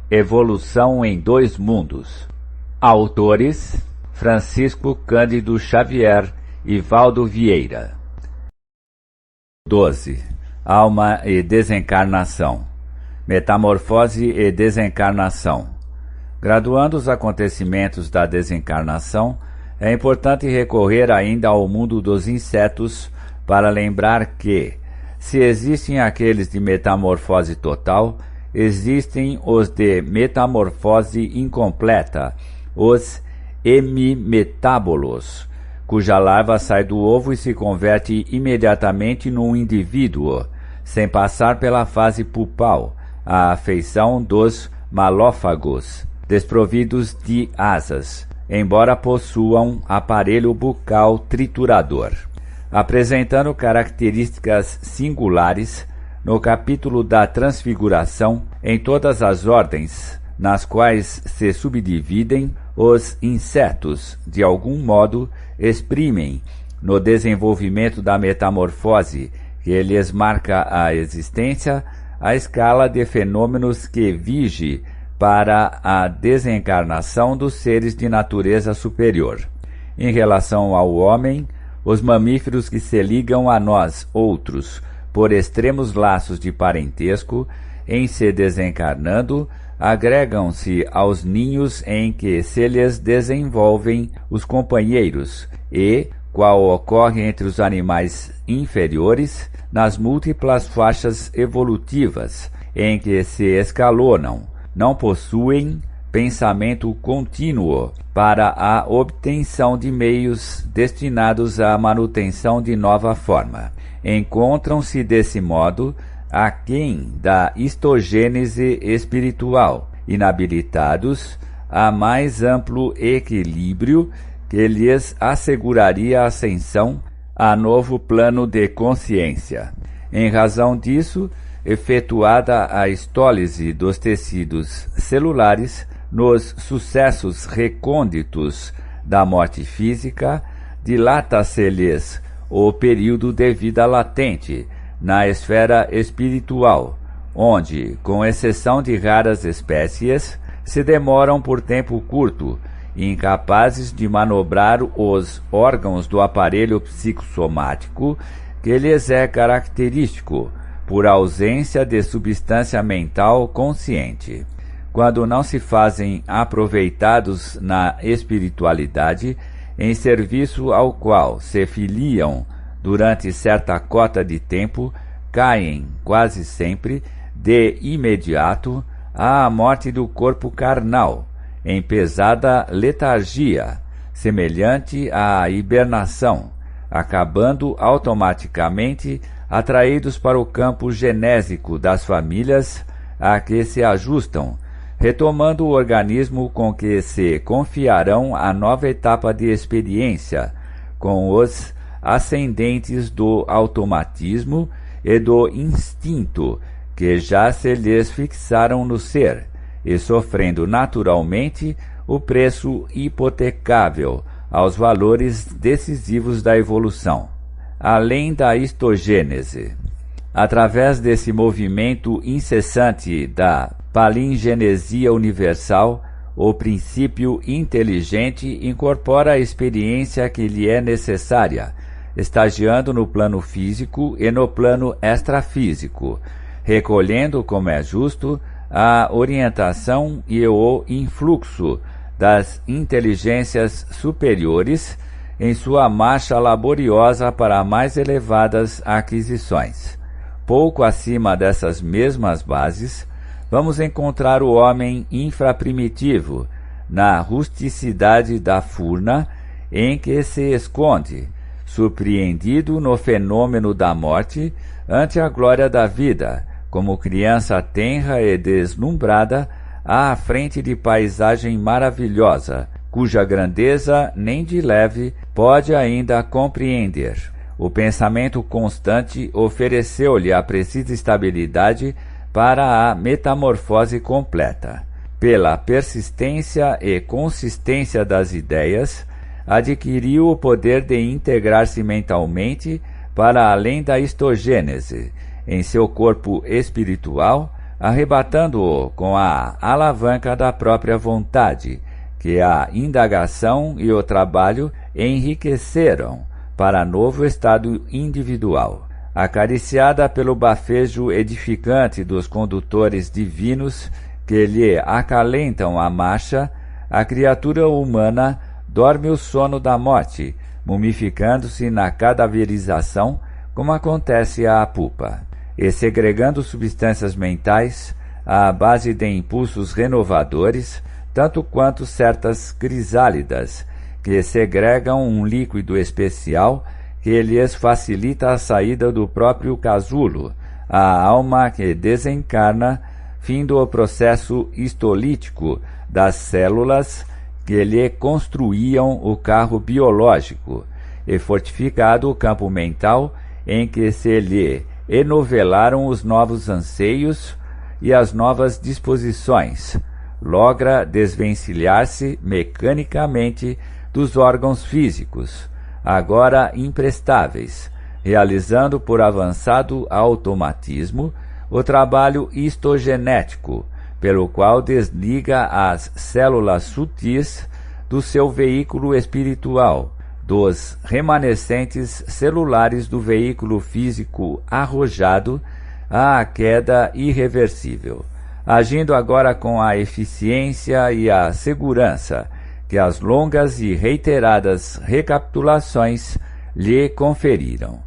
Evolução em Dois Mundos. Autores: Francisco Cândido Xavier e Valdo Vieira. 12. Alma e desencarnação. Metamorfose e desencarnação. Graduando os acontecimentos da desencarnação, é importante recorrer ainda ao mundo dos insetos para lembrar que, se existem aqueles de metamorfose total, existem os de metamorfose incompleta, os hemimetábolos, cuja larva sai do ovo e se converte imediatamente num indivíduo, sem passar pela fase pupal, à afeição dos malófagos, desprovidos de asas, embora possuam aparelho bucal triturador. Apresentando características singulares, no capítulo da transfiguração, em todas as ordens nas quais se subdividem, os insetos, de algum modo, exprimem, no desenvolvimento da metamorfose que lhes marca a existência, a escala de fenômenos que vige para a desencarnação dos seres de natureza superior. Em relação ao homem, os mamíferos que se ligam a nós outros por extremos laços de parentesco, em se desencarnando, agregam-se aos ninhos em que se lhes desenvolvem os companheiros e, qual ocorre entre os animais inferiores, nas múltiplas faixas evolutivas em que se escalonam, não possuem pensamento contínuo para a obtenção de meios destinados à manutenção de nova forma. Encontram-se, desse modo, aquém da histogênese espiritual, inabilitados a mais amplo equilíbrio que lhes asseguraria a ascensão a novo plano de consciência. Em razão disso, efetuada a histólise dos tecidos celulares, nos sucessos recônditos da morte física, dilata-se-lhes o período de vida latente na esfera espiritual, onde, com exceção de raras espécies, se demoram por tempo curto, incapazes de manobrar os órgãos do aparelho psicossomático que lhes é característico, por ausência de substância mental consciente. Quando não se fazem aproveitados na espiritualidade, em serviço ao qual se filiam durante certa cota de tempo, caem, quase sempre, de imediato, à morte do corpo carnal, em pesada letargia, semelhante à hibernação, acabando automaticamente atraídos para o campo genésico das famílias a que se ajustam, retomando o organismo com que se confiarão a nova etapa de experiência, com os ascendentes do automatismo e do instinto que já se lhes fixaram no ser, e sofrendo naturalmente o preço hipotecável aos valores decisivos da evolução. Além da histogênese. Através desse movimento incessante da palingenesia universal, o princípio inteligente incorpora a experiência que lhe é necessária, estagiando no plano físico e no plano extrafísico, recolhendo, como é justo, a orientação e o influxo das inteligências superiores em sua marcha laboriosa para mais elevadas aquisições. Pouco acima dessas mesmas bases, vamos encontrar o homem infraprimitivo, na rusticidade da furna em que se esconde, surpreendido no fenômeno da morte ante a glória da vida, como criança tenra e deslumbrada à frente de paisagem maravilhosa, cuja grandeza nem de leve pode ainda compreender. O pensamento constante ofereceu-lhe a precisa estabilidade para a metamorfose completa. Pela persistência e consistência das ideias, adquiriu o poder de integrar-se mentalmente para além da histogênese, em seu corpo espiritual, arrebatando-o com a alavanca da própria vontade, que a indagação e o trabalho enriqueceram para novo estado individual. Acariciada pelo bafejo edificante dos condutores divinos que lhe acalentam a marcha, a criatura humana dorme o sono da morte, mumificando-se na cadaverização, como acontece à pupa, e segregando substâncias mentais à base de impulsos renovadores, tanto quanto certas crisálidas, que segregam um líquido especial que lhes facilita a saída do próprio casulo, a alma que desencarna, findo o processo histolítico das células que lhe construíam o carro biológico, e fortificado o campo mental em que se lhe enovelaram os novos anseios e as novas disposições, logra desvencilhar-se mecanicamente dos órgãos físicos, agora imprestáveis, realizando por avançado automatismo o trabalho histogenético, pelo qual desliga as células sutis do seu veículo espiritual, dos remanescentes celulares do veículo físico arrojado à queda irreversível, agindo agora com a eficiência e a segurança que as longas e reiteradas recapitulações lhe conferiram.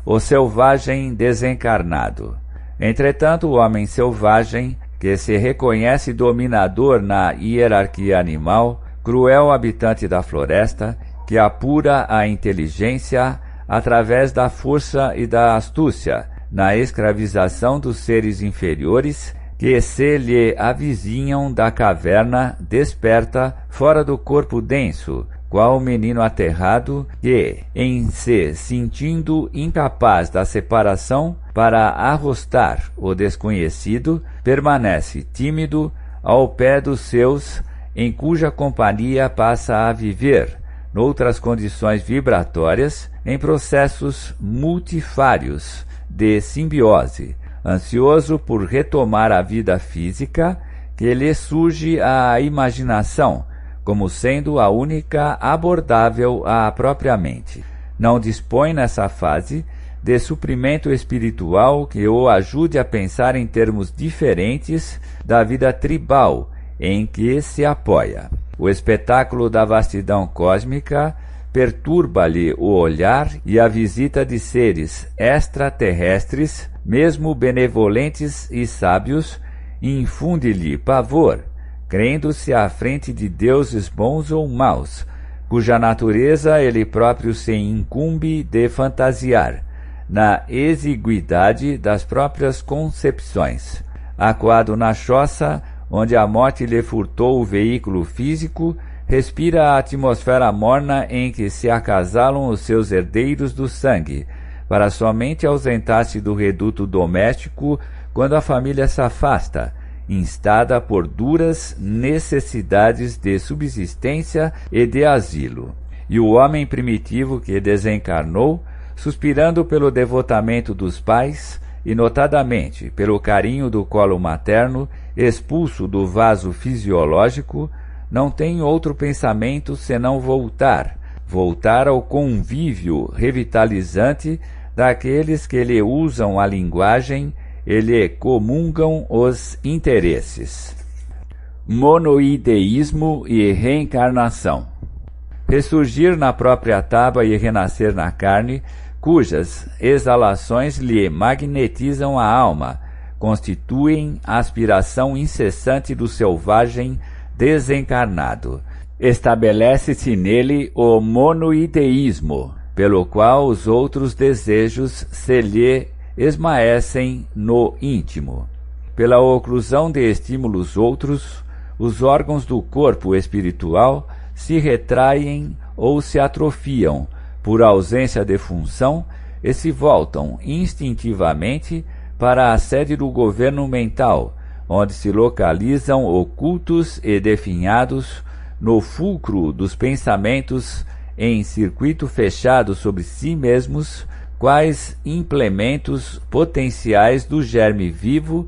O selvagem desencarnado. Entretanto, o homem selvagem, que se reconhece dominador na hierarquia animal, cruel habitante da floresta, que apura a inteligência através da força e da astúcia, na escravização dos seres inferiores, que se lhe avizinham da caverna, desperta fora do corpo denso, qual o menino aterrado que, em se sentindo incapaz da separação para arrostar o desconhecido, permanece tímido ao pé dos seus, em cuja companhia passa a viver, noutras condições vibratórias, em processos multifários de simbiose, ansioso por retomar a vida física, que lhe surge à imaginação, como sendo a única abordável à própria mente. Não dispõe nessa fase de suprimento espiritual que o ajude a pensar em termos diferentes da vida tribal em que se apoia. O espetáculo da vastidão cósmica perturba-lhe o olhar e a visita de seres extraterrestres, mesmo benevolentes e sábios, infunde-lhe pavor, crendo-se à frente de deuses bons ou maus, cuja natureza ele próprio se incumbe de fantasiar, na exiguidade das próprias concepções. Acuado na choça, onde a morte lhe furtou o veículo físico, respira a atmosfera morna em que se acasalam os seus herdeiros do sangue, para somente ausentar-se do reduto doméstico quando a família se afasta, instada por duras necessidades de subsistência e de asilo. E o homem primitivo que desencarnou, suspirando pelo devotamento dos pais, e notadamente pelo carinho do colo materno, expulso do vaso fisiológico, não tem outro pensamento senão voltar ao convívio revitalizante daqueles que lhe usam a linguagem e lhe comungam os interesses. Monoideísmo e reencarnação. Ressurgir na própria taba e renascer na carne, cujas exalações lhe magnetizam a alma, constituem a aspiração incessante do selvagem desencarnado. Estabelece-se nele o monoideísmo, pelo qual os outros desejos se lhe esmaecem no íntimo. Pela oclusão de estímulos outros, os órgãos do corpo espiritual se retraem ou se atrofiam por ausência de função e se voltam instintivamente para a sede do governo mental, onde se localizam ocultos e definhados no fulcro dos pensamentos em circuito fechado sobre si mesmos, quais implementos potenciais do germe vivo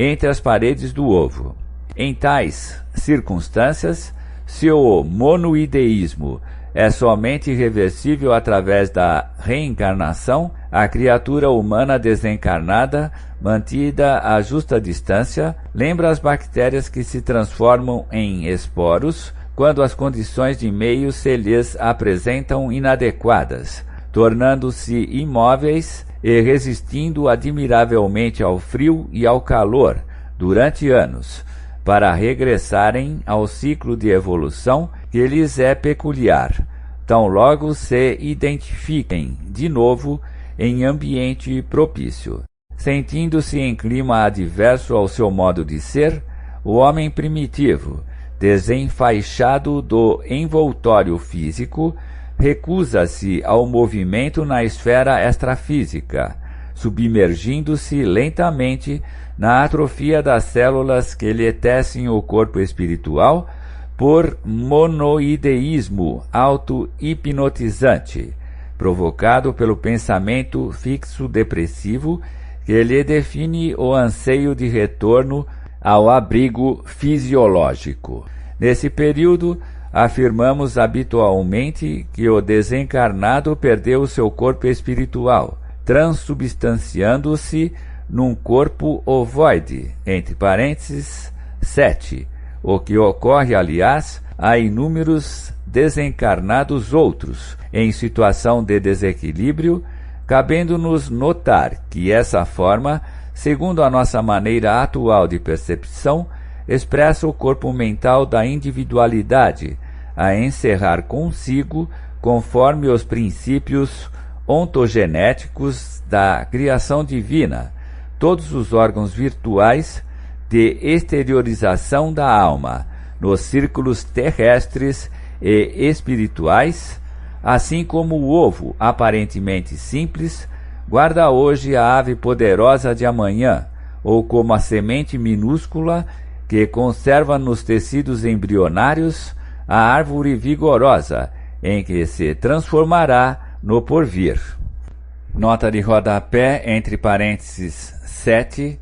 entre as paredes do ovo. Em tais circunstâncias, se o monoideísmo é somente reversível através da reencarnação, a criatura humana desencarnada, mantida a justa distância, lembra as bactérias que se transformam em esporos quando as condições de meio se lhes apresentam inadequadas, tornando-se imóveis e resistindo admiravelmente ao frio e ao calor durante anos, para regressarem ao ciclo de evolução que lhes é peculiar, tão logo se identifiquem de novo em ambiente propício. Sentindo-se em clima adverso ao seu modo de ser, o homem primitivo, desenfaixado do envoltório físico, recusa-se ao movimento na esfera extrafísica, submergindo-se lentamente na atrofia das células que lhe tecem o corpo espiritual por monoideísmo auto-hipnotizante, provocado pelo pensamento fixo-depressivo que lhe define o anseio de retorno ao abrigo fisiológico. Nesse período, afirmamos habitualmente que o desencarnado perdeu seu corpo espiritual, transubstanciando-se num corpo ovoide, entre parênteses, 7, o que ocorre, aliás, a inúmeros desencarnados outros, em situação de desequilíbrio, cabendo-nos notar que essa forma, segundo a nossa maneira atual de percepção, expressa o corpo mental da individualidade, a encerrar consigo, conforme os princípios ontogenéticos da criação divina, todos os órgãos virtuais de exteriorização da alma, nos círculos terrestres e espirituais, assim como o ovo, aparentemente simples, guarda hoje a ave poderosa de amanhã, ou como a semente minúscula que conserva nos tecidos embrionários a árvore vigorosa, em que se transformará no porvir. Nota de rodapé, entre parênteses, 7,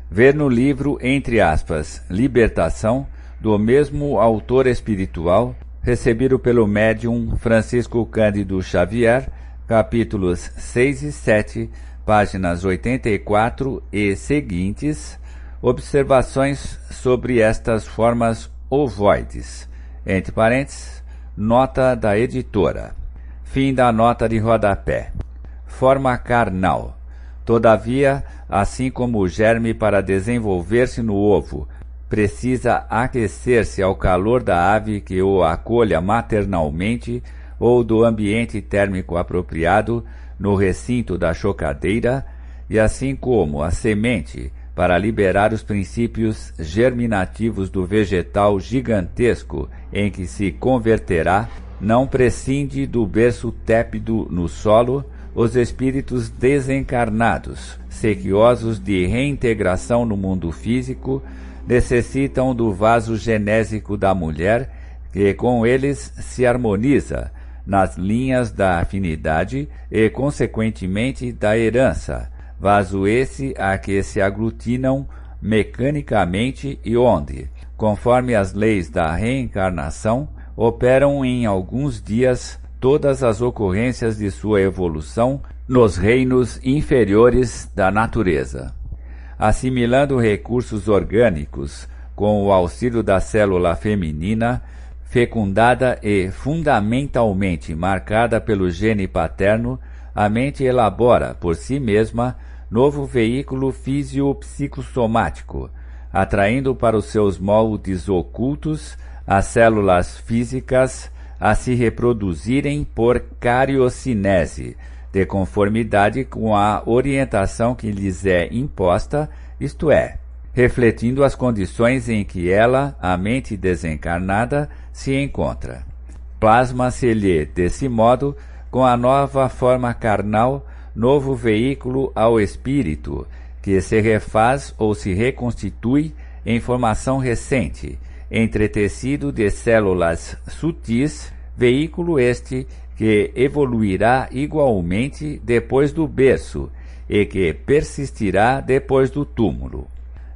ver no livro, entre aspas, Libertação, do mesmo autor espiritual, recebido pelo médium Francisco Cândido Xavier, capítulos 6 e 7, páginas 84 e seguintes, observações sobre estas formas ovoides, entre parênteses, nota da editora. Fim da nota de rodapé. Forma carnal. Todavia, assim como o germe para desenvolver-se no ovo precisa aquecer-se ao calor da ave que o acolha maternalmente ou do ambiente térmico apropriado no recinto da chocadeira, e assim como a semente, para liberar os princípios germinativos do vegetal gigantesco em que se converterá, não prescinde do berço tépido no solo, os espíritos desencarnados, sequiosos de reintegração no mundo físico, necessitam do vaso genésico da mulher, que com eles se harmoniza nas linhas da afinidade e, consequentemente, da herança, vaso esse a que se aglutinam mecanicamente e onde, conforme as leis da reencarnação, operam em alguns dias todas as ocorrências de sua evolução nos reinos inferiores da natureza. Assimilando recursos orgânicos com o auxílio da célula feminina, fecundada e fundamentalmente marcada pelo gene paterno, a mente elabora por si mesma novo veículo físio-psicossomático, atraindo para os seus moldes ocultos as células físicas a se reproduzirem por cariocinese, de conformidade com a orientação que lhes é imposta, isto é, refletindo as condições em que ela, a mente desencarnada, se encontra. Plasma-se-lhe, desse modo, com a nova forma carnal, novo veículo ao espírito, que se refaz ou se reconstitui em formação recente, entretecido de células sutis, veículo este que evoluirá igualmente depois do berço e que persistirá depois do túmulo.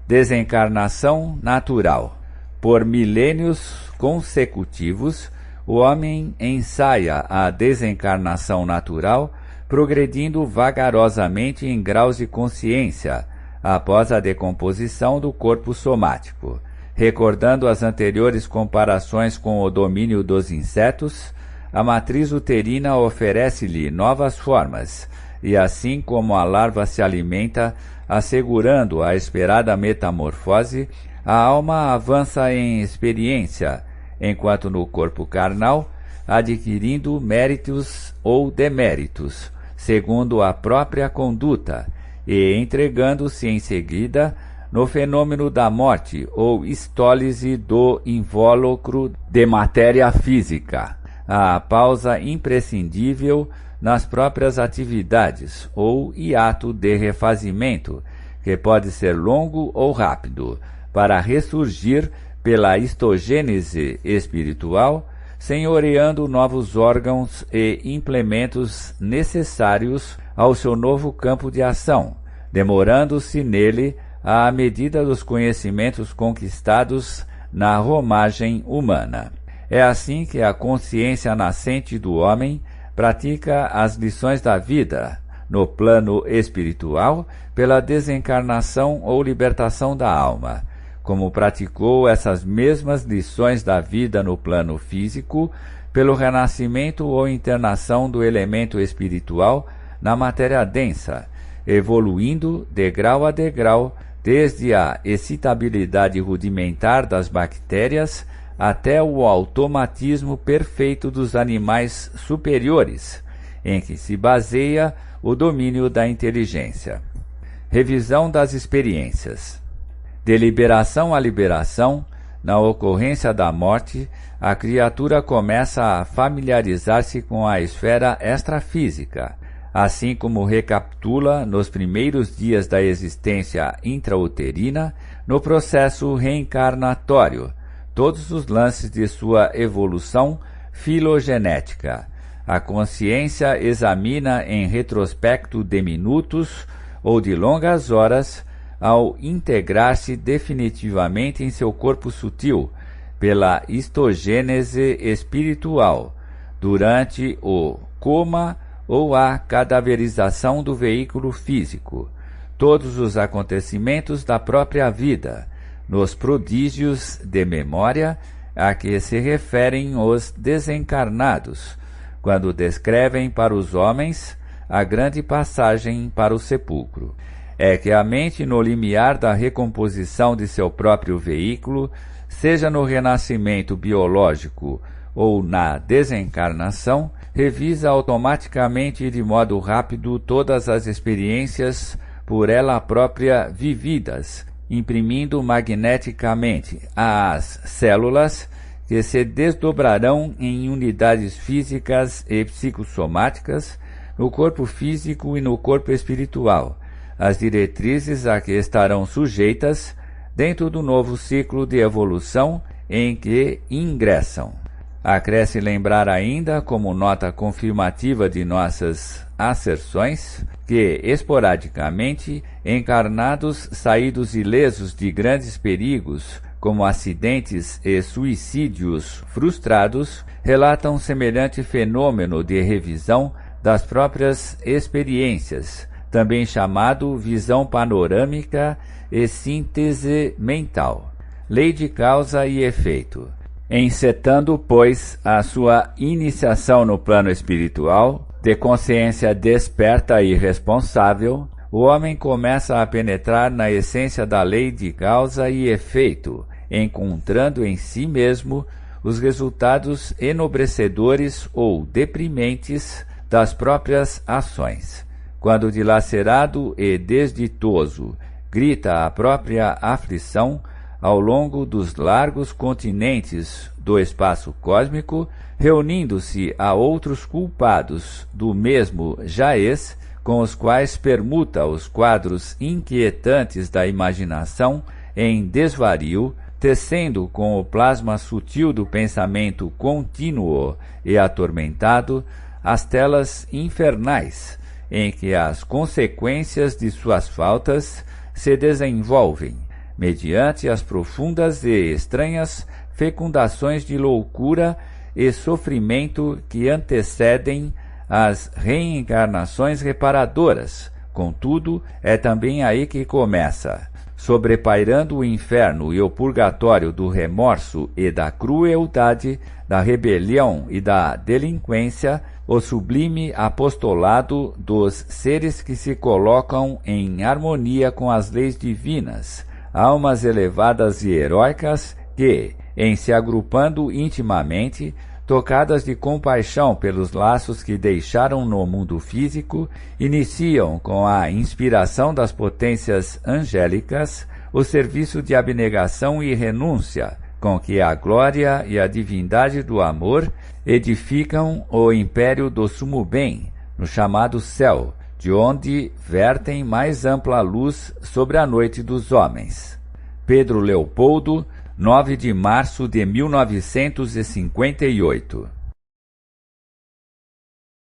Desencarnação natural. Por milênios consecutivos, o homem ensaia a desencarnação natural, progredindo vagarosamente em graus de consciência, após a decomposição do corpo somático. Recordando as anteriores comparações com o domínio dos insetos, a matriz uterina oferece-lhe novas formas, e assim como a larva se alimenta, assegurando a esperada metamorfose, a alma avança em experiência, enquanto no corpo carnal, adquirindo méritos ou deméritos, segundo a própria conduta, e entregando-se em seguida no fenômeno da morte ou estólise do invólucro de matéria física, a pausa imprescindível nas próprias atividades ou hiato de refazimento, que pode ser longo ou rápido, para ressurgir pela histogênese espiritual, senhoreando novos órgãos e implementos necessários ao seu novo campo de ação, demorando-se nele à medida dos conhecimentos conquistados na romagem humana. É assim que a consciência nascente do homem pratica as lições da vida, no plano espiritual, pela desencarnação ou libertação da alma, como praticou essas mesmas lições da vida no plano físico, pelo renascimento ou internação do elemento espiritual na matéria densa, evoluindo degrau a degrau, desde a excitabilidade rudimentar das bactérias até o automatismo perfeito dos animais superiores, em que se baseia o domínio da inteligência. Revisão das experiências. De liberação a liberação, na ocorrência da morte, a criatura começa a familiarizar-se com a esfera extrafísica, assim como recapitula nos primeiros dias da existência intrauterina, no processo reencarnatório, todos os lances de sua evolução filogenética. A consciência examina em retrospecto de minutos ou de longas horas, ao integrar-se definitivamente em seu corpo sutil, pela histogênese espiritual, durante o coma ou a cadaverização do veículo físico, todos os acontecimentos da própria vida, nos prodígios de memória a que se referem os desencarnados, quando descrevem para os homens a grande passagem para o sepulcro. É que a mente, no limiar da recomposição de seu próprio veículo, seja no renascimento biológico ou na desencarnação, revisa automaticamente e de modo rápido todas as experiências por ela própria vividas, imprimindo magneticamente às células que se desdobrarão em unidades físicas e psicossomáticas no corpo físico e no corpo espiritual, as diretrizes a que estarão sujeitas dentro do novo ciclo de evolução em que ingressam. Acresce lembrar ainda, como nota confirmativa de nossas asserções, que, esporadicamente, encarnados saídos ilesos de grandes perigos, como acidentes e suicídios frustrados, relatam semelhante fenômeno de revisão das próprias experiências, também chamado visão panorâmica e síntese mental, lei de causa e efeito. Encetando, pois, a sua iniciação no plano espiritual, de consciência desperta e responsável, o homem começa a penetrar na essência da lei de causa e efeito, encontrando em si mesmo os resultados enobrecedores ou deprimentes das próprias ações. Quando dilacerado e desditoso grita a própria aflição ao longo dos largos continentes do espaço cósmico, reunindo-se a outros culpados do mesmo jaez, com os quais permuta os quadros inquietantes da imaginação em desvario, tecendo com o plasma sutil do pensamento contínuo e atormentado as telas infernais, em que as consequências de suas faltas se desenvolvem, mediante as profundas e estranhas fecundações de loucura e sofrimento que antecedem as reencarnações reparadoras. Contudo, é também aí que começa, sobrepairando o inferno e o purgatório do remorso e da crueldade, da rebelião e da delinquência, o sublime apostolado dos seres que se colocam em harmonia com as leis divinas, almas elevadas e heróicas que, em se agrupando intimamente, tocadas de compaixão pelos laços que deixaram no mundo físico, iniciam, com a inspiração das potências angélicas, o serviço de abnegação e renúncia, com que a glória e a divindade do amor edificam o império do sumo bem, no chamado céu, de onde vertem mais ampla luz sobre a noite dos homens. Pedro Leopoldo, 9 de março de 1958.